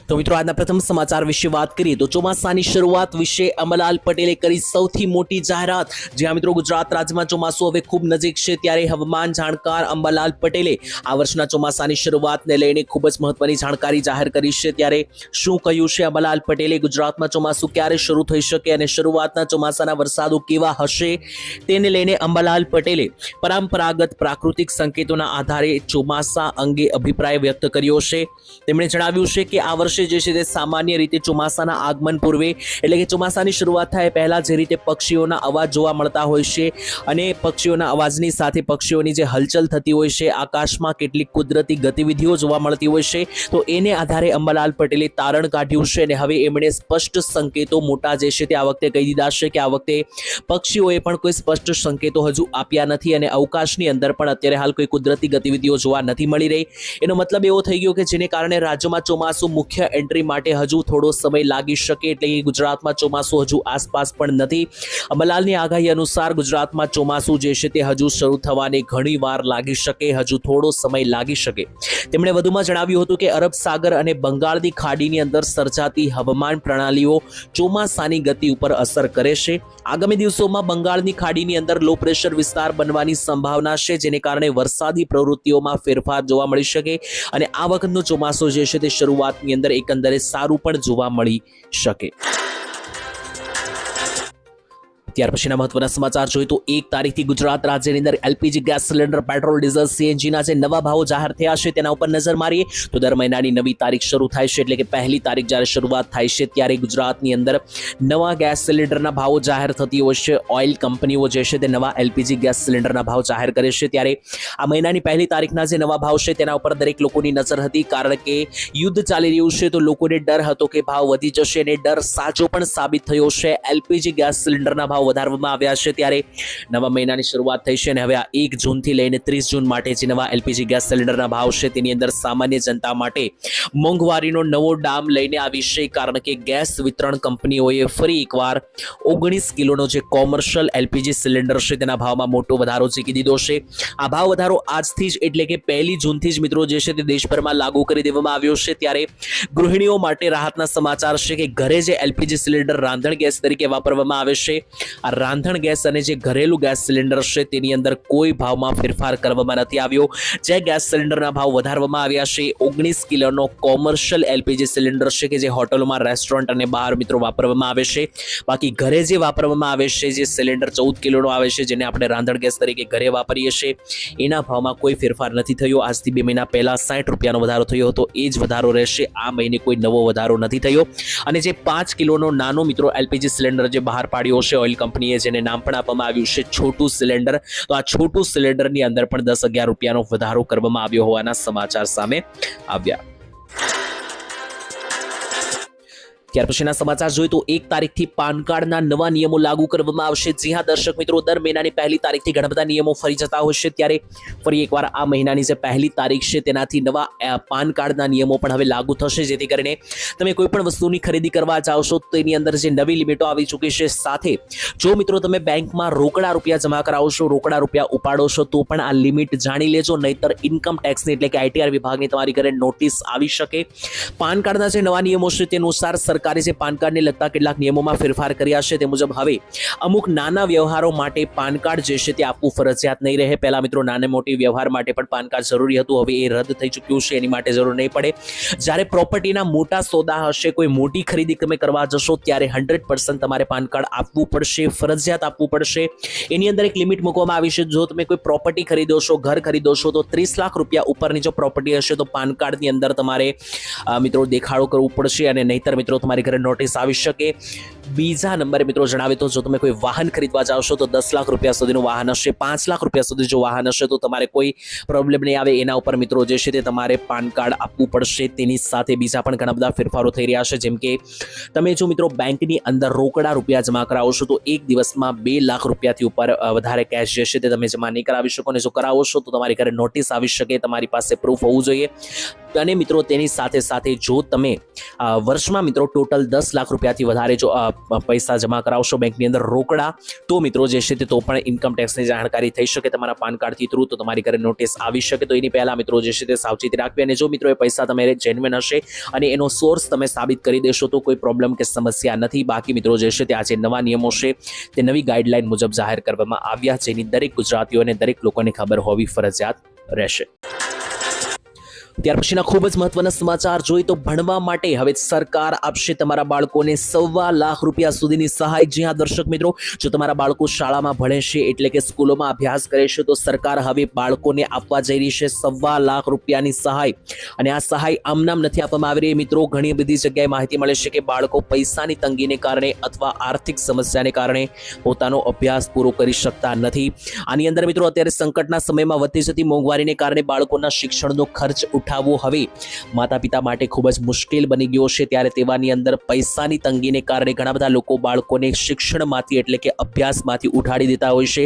તો મિત્રો આજના પ્રથમ સમાચાર વિશે વાત કરીએ તો ચોમાસાની શરૂઆત વિશે અંબાલાલ પટેલે કરી સૌથી મોટી જાહેરાત। જ્યાં મિત્રો ગુજરાત રાજ્યમાં ચોમાસું હવે ખૂબ નજીક છે, ત્યારે હવામાન જાણકાર અંબાલાલ પટેલે આ વર્ષના ચોમાસાની શરૂઆતને લઈને ખૂબ જ મહત્વની જાણકારી જાહેર કરી છે। ત્યારે શું કહ્યું છે અંબાલાલ પટેલે? ગુજરાતમાં ચોમાસું ક્યારે શરૂ થઈ શકે અને શરૂઆતના ચોમાસાના વરસાદો કેવા હશે તેને લઈને અંબાલાલ પટેલે પરંપરાગત પ્રાકૃતિક સંકેતોના આધારે ચોમાસા અંગે અભિપ્રાય વ્યક્ત કર્યો છે। તેમણે જણાવ્યું છે કે આ વર્ષે જે છે તે સામાન્ય રીતે ચોમાસાના આગમન પૂર્વે એટલે કે ચોમાસાની શરૂઆત થાય પહેલા જે રીતે પક્ષીઓના અવાજ જોવા મળતા હોય છે અને પક્ષીઓના અવાજની સાથે પક્ષીઓની જે હલચલ થતી હોય છે, આકાશમાં કેટલીક કુદરતી ગતિવિધિઓ જોવા મળતી હોય છે, તો એને આધારે અંબાલાલ પટેલે તારણ કાઢ્યું છે અને હવે એમણે સ્પષ્ટ સંકેતો મોટા જે છે તે આ વખતે કહી દીધા છે કે આ વખતે પક્ષીઓએ પણ કોઈ સ્પષ્ટ સંકેતો હજુ આપ્યા નથી અને અવકાશની અંદર પણ અત્યારે હાલ કોઈ કુદરતી ગતિવિધિઓ જોવા નથી મળી રહી। એનો મતલબ એવો થઈ ગયો કે જેને કારણે રાજ્યમાં ચોમાસું મુખ્ય એન્ટ્રી માટે હજુ થોડો સમય લાગી શકે, એટલે કે ગુજરાતમાં ચોમાસું હજુ આસપાસ પણ નથી। અંબાલાલની આગાહી અનુસાર ગુજરાતમાં ચોમાસું જે છે તે હજુ શરૂ થવાને ઘણી વાર લાગી શકે, હજુ થોડો સમય લાગી શકે। તેમણે વધુમાં જણાવ્યું હતું કે અરબ સાગર અને બંગાળની ખાડીની અંદર સર્જાતી હવામાન પ્રણાલીઓ ચોમાસાની ગતિ ઉપર અસર કરે છે। આગામી દિવસોમાં બંગાળની ખાડીની અંદર લો પ્રેશર વિસ્તાર બનવાની સંભાવના છે, જેને કારણે વરસાદી પ્રવૃત્તિઓમાં ફેરફાર જોવા મળી શકે અને આ વખતનું ચોમાસું જે છે તે શરૂઆતની અંદર એકંદરે સારું પણ જોવા મળી શકે। ત્યાર પછીના મહત્વના સમાચાર જોઈએ તો 1 તારીખથી ગુજરાત રાજ્યની અંદર LPG gas cylinder, petrol, diesel, સીએનજીના જે નવા ભાવો જાહેર થયા છે તેના ઉપર નજર મારીએ તો દર મહિનાની નવી તારીખ શરૂ થાય છે, એટલે કે પહેલી તારીખ જ્યારે શરૂઆત થાય છે ત્યારે ગુજરાતની અંદર નવા ગેસ સિલિન્ડરના ભાવો જાહેર થતી હોય છે। ઓઇલ કંપનીઓ જે છે તે નવા એલપીજી ગેસ સિલિન્ડરના ભાવ જાહેર કરે છે, ત્યારે આ મહિનાની પહેલી તારીખના જે નવા ભાવ છે તેના ઉપર દરેક લોકોની નજર હતી, કારણ કે યુદ્ધ ચાલી રહ્યું છે તો લોકોને ડર હતો કે ભાવ વધી જશે અને ડર સાચો પણ સાબિત થયો છે। એલપીજી ગેસ સિલિન્ડરના ભાવ વધારવામાં આવ્યા છે, ત્યારે નવા મહિનાની શરૂઆત થઈ છે અને હવે આ 1 જૂનથી લઈને 30 જૂન માટે જે નવા એલપીજી ગેસ સિલિન્ડરના ભાવ છે તેની અંદર સામાન્ય જનતા માટે મોંઘવારીનો નવો ડામ લઈને આવી છે, કારણ કે ગેસ વિતરણ કંપનીઓએ ફરી એકવાર 19 કિલોનો જે કોમર્શિયલ એલપીજી સિલિન્ડર છે તેના ભાવમાં મોટો વધારો ચીકી દીધો છે। આ ભાવ વધારો આજથી જ એટલે કે 1 જૂનથી જ મિત્રો જે છે તે દેશભરમાં લાગુ કરી દેવામાં આવ્યો છે। ત્યારે ગૃહિણીઓ માટે રાહતના સમાચાર છે કે ઘરે જે એલપીજી સિલિન્ડર રાંધણ ગેસ તરીકે વાપરવામાં આવે છે, આ રાંધણ ગેસ અને જે ઘરેલું ગેસ સિલિન્ડર છે તેની અંદર કોઈ ભાવમાં ફેરફાર કરવામાં નથી આવ્યો। જે ગેસ સિલિન્ડરના ભાવ વધારવામાં આવ્યા છે 19 કિલોનો કોમર્શિયલ એલપીજી સિલિન્ડર છે કે જે હોટલોમાં, રેસ્ટોરન્ટ અને બહાર મિત્રો વાપરવામાં આવે છે। બાકી ઘરે જે વાપરવામાં આવે છે જે સિલિન્ડર 14 કિલોનો આવે છે, જેને આપણે રાંધણ ગેસ તરીકે ઘરે વાપરીએ છીએ, એના ભાવમાં કોઈ ફેરફાર નથી થયો। આજથી 2 મહિના પહેલા 60 રૂપિયાનો વધારો થયો હતો, એ જ વધારો રહેશે। આ મહિને કોઈ નવો વધારો નથી થયો અને જે 5 કિલોનો નાનો મિત્રો એલપીજી સિલિન્ડર જે બહાર પાડ્યો છે ઓઇલ કંપનીએ, જેને નામ પણ આપવામાં આવ્યું છે છોટું સિલિન્ડર, તો આ છોટું સિલિન્ડરની અંદર પણ 10-11 રૂપિયાનો વધારો કરવામાં આવ્યો હોવાના સમાચાર સામે આવ્યા। ત્યાર પછીના સમાચાર જોઈએ તો 1 તારીખથી પાન કાર્ડના નવા નિયમો લાગુ કરવામાં આવશે। જી હા દર્શક મિત્રો, દર મહિનાની પહેલી તારીખથી ઘણા બધા નિયમો ફરી જતા હોય છે, ત્યારે ફરી એકવાર આ મહિનાની જે પહેલી તારીખ છે તેનાથી નવા પાન કાર્ડના નિયમો પણ હવે લાગુ થશે, જેથી કરીને તમે કોઈ પણ વસ્તુની ખરીદી કરવા જાવશો તો તેની અંદર જે નવી લિમિટો આવી ચૂકી છે, સાથે જો મિત્રો તમે બેંકમાં રોકડા રૂપિયા જમા કરાવશો, રોકડા રૂપિયા ઉપાડો છો તો પણ આ લિમિટ જાણી લેજો, નહીતર ઇન્કમ ટેક્સની એટલે કે આઈટીઆર વિભાગની તમારી ઘરે નોટિસ આવી શકે। પાન કાર્ડના જે નવા નિયમો છે તે અનુસાર સરકારે જે પાન કાર્ડને લગતા કેટલાક નિયમોમાં ફેરફાર કર્યા છે, તે મુજબ હવે અમુક નાના વ્યવહારો માટે પાન કાર્ડ જે છે તે આપવું ફરજિયાત નહીં રહે। પહેલા મિત્રો નાના મોટી વ્યવહાર માટે પણ પાન કાર્ડ જરૂરી હતું, હવે એ રદ થઈ ચૂક્યું છે, એની માટે જરૂર નહીં પડે। જ્યારે પ્રોપર્ટીના મોટા સોદા હશે, કોઈ મોટી ખરીદી તમે કરવા જશો ત્યારે 100% તમારે પાન કાર્ડ આપવું પડશે, ફરજિયાત આપવું પડશે। એની અંદર એક લિમિટ મૂકવામાં આવી છે, જો તમે કોઈ પ્રોપર્ટી ખરીદો છો, ઘર ખરીદો છો, તો 30 લાખ રૂપિયા ઉપરની જો પ્રોપર્ટી હશે તો પાન કાર્ડની અંદર તમારે મિત્રો દેખાડો કરવો પડશે અને નહીતર મિત્રો તમારી ઘરે નોટિસ આવી શકે। બીજા નંબરે મિત્રો જણાવે તો જો તમે કોઈ વાહન ખરીદવા જાવશો તો 10 લાખ રૂપિયા સુધીનું વાહન હશે, 5 લાખ રૂપિયા સુધી જો વાહન હશે તો તમારે કોઈ પ્રોબ્લેમ નહીં આવે, એના ઉપર મિત્રો જે છે તે તમારે પાન કાર્ડ આપવું પડશે। તેની સાથે બીજા પણ ઘણા બધા ફેરફારો થઈ રહ્યા છે, જેમ કે તમે જો મિત્રો બેંકની અંદર રોકડા રૂપિયા જમા કરાવો છો તો એક દિવસમાં 2 લાખ રૂપિયાથી ઉપર વધારે કેશ જે છે તે તમે જમા નહીં કરાવી શકો, અને જો કરાવો છો તો તમારી ઘરે નોટિસ આવી શકે, તમારી પાસે પ્રૂફ હોવું જોઈએ। અને મિત્રો તેની સાથે સાથે જો તમે વર્ષમાં મિત્રો ટોટલ 10 લાખ રૂપિયાથી વધારે જો પૈસા જમા કરાવશો બેંકની અંદર રોકડા તો મિત્રો જે છે તે તો પણ ઇન્કમ ટેક્સની જાણકારી થઈ શકે તમારા પાન કાર્ડથી થ્રુ, તો તમારી ઘરે નોટિસ આવી શકે. તો એની પહેલા મિત્રો જે છે તે સાવચેતી રાખવી. અને જો મિત્રો એ પૈસા તમારે જેન્યુઇન હશે અને એનો સોર્સ તમે સાબિત કરી દેશો તો કોઈ પ્રોબ્લેમ કે સમસ્યા નથી. બાકી મિત્રો જે છે તે આજે નવા નિયમો છે તે નવી ગાઈડલાઈન મુજબ જાહેર કરવામાં આવ્યા, જેની દરેક ગુજરાતીઓને દરેક લોકોને ખબર હોવી ફરજિયાત રહેશે. ત્યાર પછીના ખૂબ જ મહત્વના સમાચાર જોઈએ તો ભણવા માટે હવે સરકાર આપશે તમારા બાળકોને ₹1.25 લાખ સુધીની સહાય. જી હા દર્શક મિત્રો, જો તમારા બાળકો શાળામાં ભણે છે એટલે કે સ્કૂલોમાં અભ્યાસ કરે છે તો સરકાર હવે બાળકોને આપવા જઈ રહી છે ₹1.25 લાખની સહાય. અને આ સહાય આમનામ નથી આપવામાં આવી રહી મિત્રો. ઘણી બધી જગ્યાએ માહિતી મળે છે કે બાળકો પૈસાની તંગીને કારણે અથવા આર્થિક સમસ્યાને કારણે પોતાનો અભ્યાસ પૂરો કરી શકતા નથી. આની અંદર મિત્રો અત્યારે સંકટના સમયમાં વધતી જતી મોંઘવારીને કારણે બાળકોના શિક્ષણનો ખર્ચ ઉઠાવવો હવે માતા પિતા માટે ખૂબ જ મુશ્કેલ બની ગયો છે. ત્યારે તેવાની અંદર પૈસાની તંગીને કારણે ઘણા બધા લોકો બાળકોને શિક્ષણમાંથી એટલે કે અભ્યાસમાંથી ઉઠાડી દેતા હોય છે.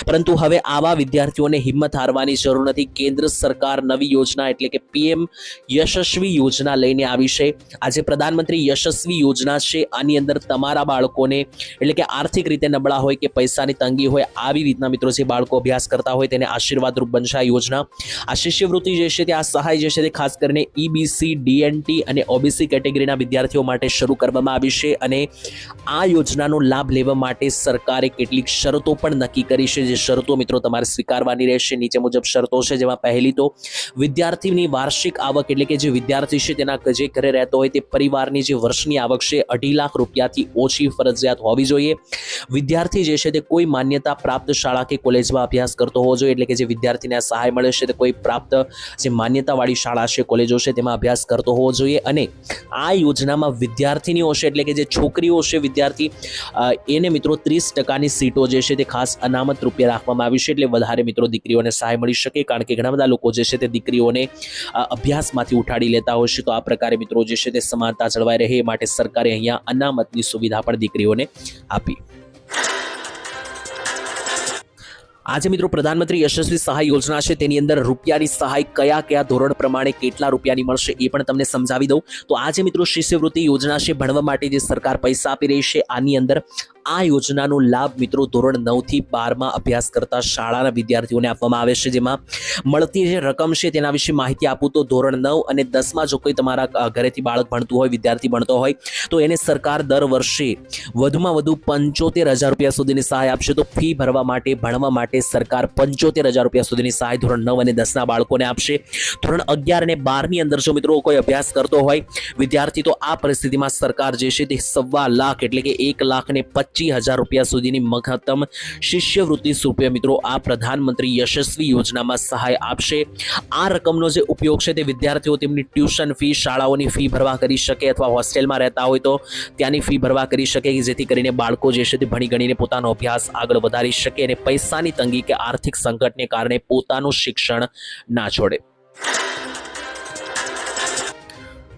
પરંતુ હવે આવા વિદ્યાર્થીઓને હિંમત હારવાની જરૂર નથી. કેન્દ્ર સરકાર નવી યોજના એટલે કે PM યશસ્વી યોજના લઈને આવી છે. આજે પ્રધાનમંત્રી યશસ્વી યોજના છે. આની અંદર તમારા બાળકોને એટલે કે આર્થિક રીતે નબળા હોય કે પૈસાની તંગી હોય આવી રીતના મિત્રો જે બાળકો અભ્યાસ કરતા હોય તેને આશીર્વાદરૂપ બનશે આ યોજના. આ શિષ્યવૃત્તિ જે છે તે આ સહાય જે છે તે ખાસ કરીને EBC, DNT અને OBC કેટેગરીના વિદ્યાર્થીઓ માટે શરૂ કરવામાં આવી છે. અને આ યોજનાનો લાભ લેવા માટે સરકારે કેટલીક શરતો પણ નક્કી કરી છે, જે શરતો મિત્રો તમારે સ્વીકારવાની રહેશે. નીચે મુજબ શરતો છે, જેમાં પહેલી તો વિદ્યાર્થીની વાર્ષિક આવક એટલે કે જે વિદ્યાર્થી છે તેના જે ઘરે રહેતો હોય તે પરિવારની જે વર્ષની આવક છે ₹2.5 લાખથી ઓછી ફરજિયાત હોવી જોઈએ. વિદ્યાર્થી જે છે તે કોઈ માન્યતા પ્રાપ્ત શાળા કે કોલેજમાં અભ્યાસ કરતો હોવો જોઈએ, એટલે કે જે વિદ્યાર્થીને આ સહાય મળે છે તે કોઈ પ્રાપ્ત જે માન્યતાવાળી શાળા છે, કોલેજો છે તેમાં અભ્યાસ કરતો હોવો જોઈએ. અને આ યોજનામાં વિદ્યાર્થીનીઓ છે એટલે કે જે છોકરીઓ છે વિદ્યાર્થી એને મિત્રો 30% સીટો જે છે તે ખાસ અનામત રૂપે રાખવામાં આવી છે. એટલે વધારે મિત્રો દીકરીઓને સહાય મળી શકે, કારણ કે ઘણા બધા લોકો જે છે તે દીકરીઓને અભ્યાસમાંથી ઉઠાડી લેતા હોય છે. તો આ પ્રકારે મિત્રો જે છે તે સમાનતા જળવાઈ રહે એ માટે સરકારે અહીંયા અનામતની સુવિધા પણ દીકરીઓને આપી. આજે મિત્રો પ્રધાનમંત્રી યશસ્વી સહાય યોજના છે તેની અંદર રૂપિયાની સહાય કયા કયા ધોરણ પ્રમાણે કેટલા રૂપિયાની મળશે એ પણ તમને સમજાવી દઉં. તો આજે મિત્રો શિષ્યવૃત્તિ યોજના છે, ભણવા માટે જે સરકાર પૈસા આપી રહી છે. આની અંદર આ યોજનાનો લાભ મિત્રો ધોરણ 9 થી 12 અભ્યાસ કરતા શાળાના વિદ્યાર્થીઓને આપવામાં આવે છે. જેમાં મળતી જે રકમ છે તેના વિશે માહિતી આપું તો ધોરણ 9 અને 10 જો કોઈ તમારા ઘરેથી બાળક ભણતું હોય, વિદ્યાર્થી ભણતો હોય, તો એને સરકાર દર વર્ષે વધુમાં વધુ ₹75,000 સુધીની સહાય આપશે. તો ફી ભરવા માટે ભણવા માટે સરકાર ₹75,000 સુધીની સહાય ધોરણ 9 અને 10ના બાળકોને આપશે. ધોરણ 11 અને 12ની અંદર જો મિત્રો કોઈ અભ્યાસ કરતો હોય વિદ્યાર્થી, તો આ પરિસ્થિતિમાં સરકાર જે છે તે ₹1.25 લાખ એટલે કે ₹1,25,000 સુધીની મહત્તમ શિષ્યવૃત્તિ સ્વરૂપે મિત્રો આ પ્રધાનમંત્રી યશસ્વી યોજનામાં સહાય આપશે. આ રકમનો જે ઉપયોગ છે તે વિદ્યાર્થીઓ તેમની ટ્યુશન ફી, શાળાઓની ફી ભરવા કરી શકે, અથવા હોસ્ટેલમાં રહેતા હોય તો ત્યાંની ફી ભરવા કરી શકે, જેથી કરીને બાળકો જે છે તે ભણી ગણીને પોતાનો અભ્યાસ આગળ વધારી શકે અને પૈસાની તંગી કે આર્થિક સંકટને કારણે પોતાનું શિક્ષણ ના છોડે.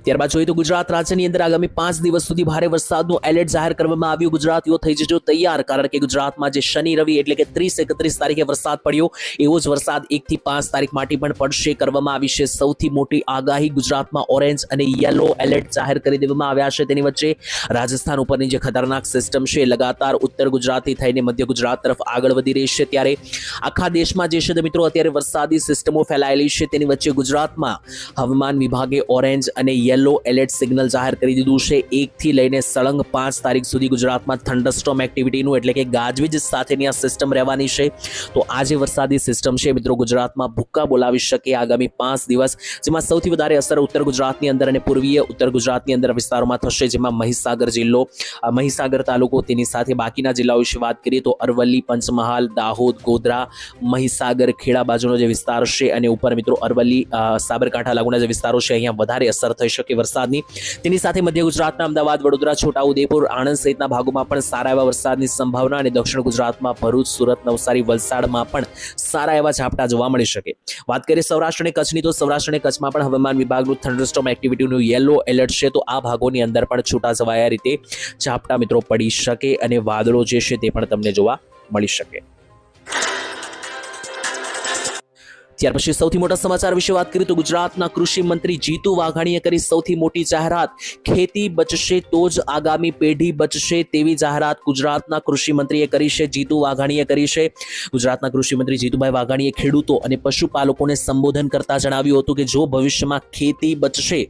ત્યારબાદ જોઈએ તો ગુજરાત રાજ્યની અંદર આગામી 5 દિવસ સુધી ભારે વરસાદનું એલર્ટ જાહેર કરવામાં આવ્યું. ગુજરાતીઓ થઈ જજો તૈયાર, કારણ કે ગુજરાતમાં જે શનિ રવિ એટલે કે 30-31 તારીખે વરસાદ પડ્યો એવો જ વરસાદ 1 થી 5 તારીખ માટે પણ પડશે કરવામાં આવી છે. સૌથી મોટી આગાહી, ગુજરાતમાં ઓરેન્જ અને યલો એલર્ટ જાહેર કરી દેવામાં આવ્યા છે. તેની વચ્ચે રાજસ્થાન ઉપરની જે ખતરનાક સિસ્ટમ છે લગાતાર ઉત્તર ગુજરાતથી થઈને મધ્ય ગુજરાત તરફ આગળ વધી રહી છે. ત્યારે આખા દેશમાં જે છે મિત્રો અત્યારે વરસાદી સિસ્ટમો ફેલાયેલી છે. તેની વચ્ચે ગુજરાતમાં હવામાન વિભાગે ઓરેન્જ અને યલો એલર્ટ સિગ્નલ જાહેર કરી દીધું છે. 1 થી લઈને સળંગ 5 તારીખ સુધી ગુજરાતમાં થંડરસ્ટોર્મ એક્ટિવિટીનું એટલે કે ગાજવીજ સાથેની આ સિસ્ટમ રહેવાની છે. તો આ જે વરસાદી સિસ્ટમ છે મિત્રો ગુજરાતમાં ભૂક્કા બોલાવી શકે આગામી 5 દિવસ, જેમાં સૌથી વધારે અસર ઉત્તર ગુજરાતની અંદર અને પૂર્વીય ઉત્તર ગુજરાતની અંદર વિસ્તારોમાં થશે, જેમાં મહીસાગર જિલ્લો, મહીસાગર તાલુકો, તેની સાથે બાકીના જિલ્લાઓ વિશે વાત કરીએ તો અરવલ્લી, પંચમહાલ, દાહોદ, ગોધરા, મહીસાગર, ખેડા બાજુનો જે વિસ્તાર છે અને ઉપર મિત્રો અરવલ્લી, સાબરકાંઠા લાગુના જે વિસ્તારો છે અહીંયા વધારે અસર થઈ શકે વરસાદની. તેની સાથે મધ્ય ગુજરાતના અમદાવાદ, વડોદરા, છોટાઉદેપુર, આણંદ સહિતના ભાગોમાં પણ સારા એવા વરસાદની સંભાવના અને દક્ષિણ ગુજરાતમાં ભરૂચ, સુરત, નવસારી, વલસાડમાં પણ સારા એવા ઝાપટા જોવા મળી શકે. વાત કરીએ સૌરાષ્ટ્ર અને કચ્છની, તો સૌરાષ્ટ્ર અને કચ્છમાં પણ હવામાન વિભાગનું થંડરસ્ટોર્મ એક્ટિવિટીનું યલો એલર્ટ છે. તો આ ભાગોની અંદર પણ છૂટા છવાયા રીતે ઝાપટા મિત્રો પડી શકે અને વાદળો જે છે તે પણ તમને જોવા મળી શકે. ત્યાર પછી સૌથી મોટા સમાચાર વિશે વાત કરીએ તો ગુજરાતના કૃષિ મંત્રી જીતુ વાઘાણીએ કરી સૌથી મોટી જાહેરાત. ખેતી બચશે તો જ આગામી પેઢી બચશે તેવી જાહેરાત ગુજરાતના કૃષિ મંત્રીએ કરી છે. જીતુ વાઘાણીએ કરી છે. ગુજરાતના કૃષિ મંત્રી જીતુભાઈ વાઘાણીએ ખેડૂતો અને પશુપાલકોને સંબોધન કરતા જણાવ્યું હતું કે જો ભવિષ્યમાં ખેતી બચશે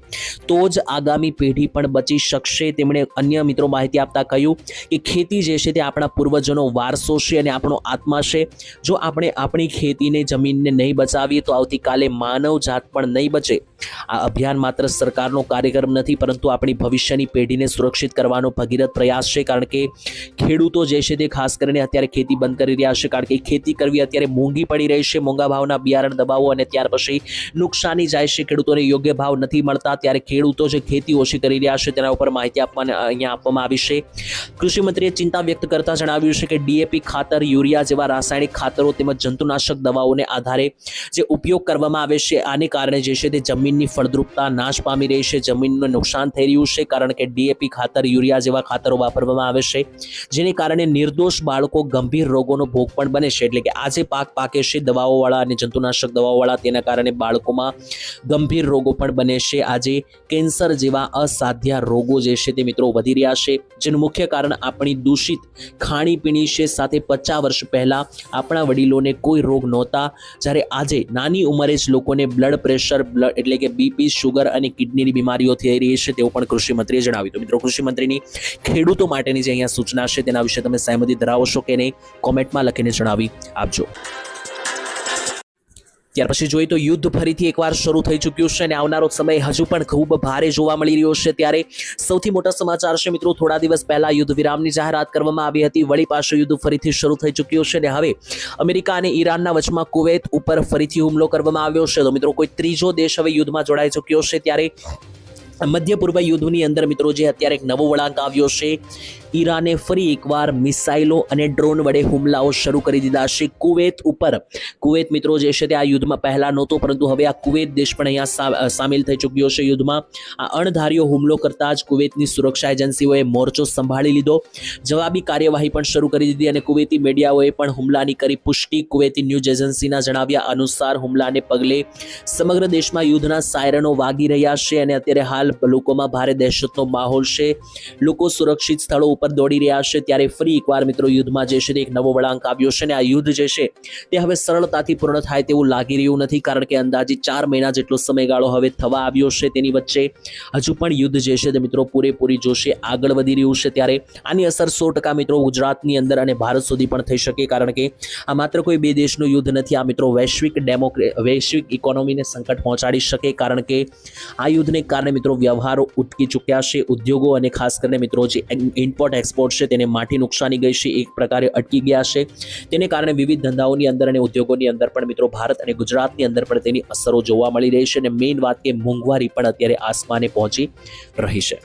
તો જ આગામી પેઢી પણ બચી શકશે. તેમણે અન્ય મિત્રો માહિતી આપતા કહ્યું કે ખેતી જે છે તે આપણા પૂર્વજોનો વારસો છે અને આપણો આત્મા છે. જો આપણે આપણી ખેતીને જમીનને નહીં બચાવીએ તો આવતીકાલે માનવ જાત પણ નહીં બચે. આ અભિયાન માત્ર સરકારનો કાર્યક્રમ નથી પરંતુ આપણી ભવિષ્યની પેઢીને સુરક્ષિત કરવાનો ભગીરથ પ્રયાસ છે. કારણ કે ખેડૂતો જે છે તે ખાસ કરીને અત્યારે ખેતી બંધ કરી રહ્યા છે. કારણ કે ખેતી કરવી અત્યારે મોંઘી પડી રહી છે. મોંઘા ભાવના બિયારણ દબાવો અને ત્યાર પછી નુકસાની જાય છે. ખેડૂતોને યોગ્ય ભાવ નથી મળતા. ત્યારે ખેડૂતો જે ખેતી ઓછી કરી રહ્યા છે તેના ઉપર માહિતી અહીંયા આપવામાં આવી છે. કૃષિ મંત્રીએ ચિંતા વ્યક્ત કરતા જણાવ્યું છે કે ડીએપી ખાતર, યુરિયા જેવા રાસાયણિક ખાતરો તેમજ જંતુનાશક દવાઓને આધારે જે ઉપયોગ કરવામાં આવે છે આને કારણે જે છે તે જમીનની ફળદ્રુપતા નાશ પામી રહી છે. જમીનનું નુકસાન થઈ રહ્યું છે. કારણ કે ડીએપી ખાતર, યુરિયા જેવા ખાતરો વાપરવામાં આવે છે જેને કારણે નિર્દોષ બાળકો ગંભીર રોગોનો ભોગ પણ બને છે. એટલે કે આજે પાક પાકે છે દવાઓવાળા અને જંતુનાશક દવાઓવાળા, તેના કારણે બાળકોમાં ગંભીર રોગો પણ બને છે. આજે કેન્સર જેવા અસાધ્ય રોગો જે છે તે મિત્રો વધી રહ્યા છે જેનું મુખ્ય કારણ આપણી દૂષિત ખાણીપીણી છે. સાથે 50 વર્ષ પહેલા આપણા વડીલોને કોઈ રોગ નહોતા, જ્યારે આજે નાની ઉંમરે જ લોકોને બ્લડ પ્રેશર, એટલે કે બીપી, શુગર અને કિડનીની બીમારીઓ થઈ રહી છે તેવું પણ કૃષિ મંત્રીએ જણાવ્યું. તો મિત્રો કૃષિ મંત્રીની ખેડૂતો માટેની જે અહીંયા સૂચના છે તેના વિશે તમે સહેમતી ધરાવો છો કે નહીં, કોમેન્ટમાં લખીને જણાવી આપજો. ત્યાર પછી જોઈએ તો યુદ્ધ ફરીથી એકવાર શરૂ થઈ ચૂક્યું છે અને આવનારો સમય હજુ પણ ખૂબ ભારે જોવા મળી રહ્યો છે. ત્યારે સૌથી મોટા સમાચાર છે મિત્રો, થોડા દિવસ પહેલા યુદ્ધ વિરામની જાહેરાત કરવામાં આવી હતી. વળી પાછું યુદ્ધ ફરીથી શરૂ થઈ ચૂક્યું છે અને હવે અમેરિકા અને ઈરાનના વચમાં કુવૈત ઉપર ફરીથી હુમલો કરવામાં આવ્યો છે. તો મિત્રો કોઈ ત્રીજો દેશ હવે યુદ્ધમાં જોડાઈ ચૂક્યો છે. ત્યારે મધ્ય પૂર્વ યુદ્ધની અંદર મિત્રો જે અત્યારે એક નવો વળાંક આવ્યો છે. ઈરાને ફરી એકવાર મિસાઇલો અને ડ્રોન વડે હુમલાઓ શરૂ કરી દીધા છે કુવૈત ઉપર. કુવૈત મિત્રો જે છે તે આ યુદ્ધમાં પહેલા નહોતો, પરંતુ હવે આ કુવૈત દેશ પણ અહીંયા સામેલ થઈ ચૂક્યો છે યુદ્ધમાં. આ અણધાર્યો હુમલો કરતા જ કુવૈતની સુરક્ષા એજન્સીઓએ મોરચો સંભાળી લીધો, જવાબી કાર્યવાહી પણ શરૂ કરી દીધી અને કુવૈતી મીડિયાઓએ પણ હુમલાની કરી પુષ્ટિ. કુવૈતી ન્યૂઝ એજન્સીના જણાવ્યા અનુસાર હુમલાને પગલે સમગ્ર દેશમાં યુદ્ધના સાયરનો વાગી રહ્યા છે અને અત્યારે હાલ લોકોમાં ભારે દહેશતનો માહોલ છે. લોકો સુરક્ષિત સ્થળો ઉપર દોડી રહ્યા છે. ત્યારે ફરી એકવાર મિત્રો યુદ્ધમાં જે છે તે એક નવો વળાંક આવ્યો છે અને આ યુદ્ધ જે છે તે હવે સરળતાથી પૂર્ણ થાય તેવું લાગી રહ્યું નથી. કારણ કે અંદાજિત 4 મહિના જેટલો સમયગાળો હવે થવા આવ્યો છે. તેની વચ્ચે હજુ પણ યુદ્ધ જે છે તે મિત્રો પૂરેપૂરી જોશે આગળ વધી રહ્યું છે. ત્યારે આની અસર 100% મિત્રો ગુજરાતની અંદર અને ભારત સુધી પણ થઈ શકે. કારણ કે આ માત્ર કોઈ બે દેશનું યુદ્ધ નથી, આ મિત્રો વૈશ્વિક ઇકોનોમીને સંકટ પહોંચાડી શકે. કારણ કે આ યુદ્ધને કારણે મિત્રો વ્યવહારો ઉટકી ચૂક્યા છે. ઉદ્યોગો અને ખાસ કરીને મિત્રો જે ઇમ્પોર્ટ એક્સપોર્ટ છે તેને માઠી નુકસાની ગઈ છે, એક પ્રકારે અટકી ગયા છે. તેને કારણે વિવિધ ધંધાઓની અંદર અને ઉદ્યોગોની અંદર પણ મિત્રો ભારત અને ગુજરાતની અંદર પણ તેની અસરો જોવા મળી રહી છે અને મેઇન વાત કે મોંઘવારી પણ અત્યારે આસમાને પહોંચી રહી છે.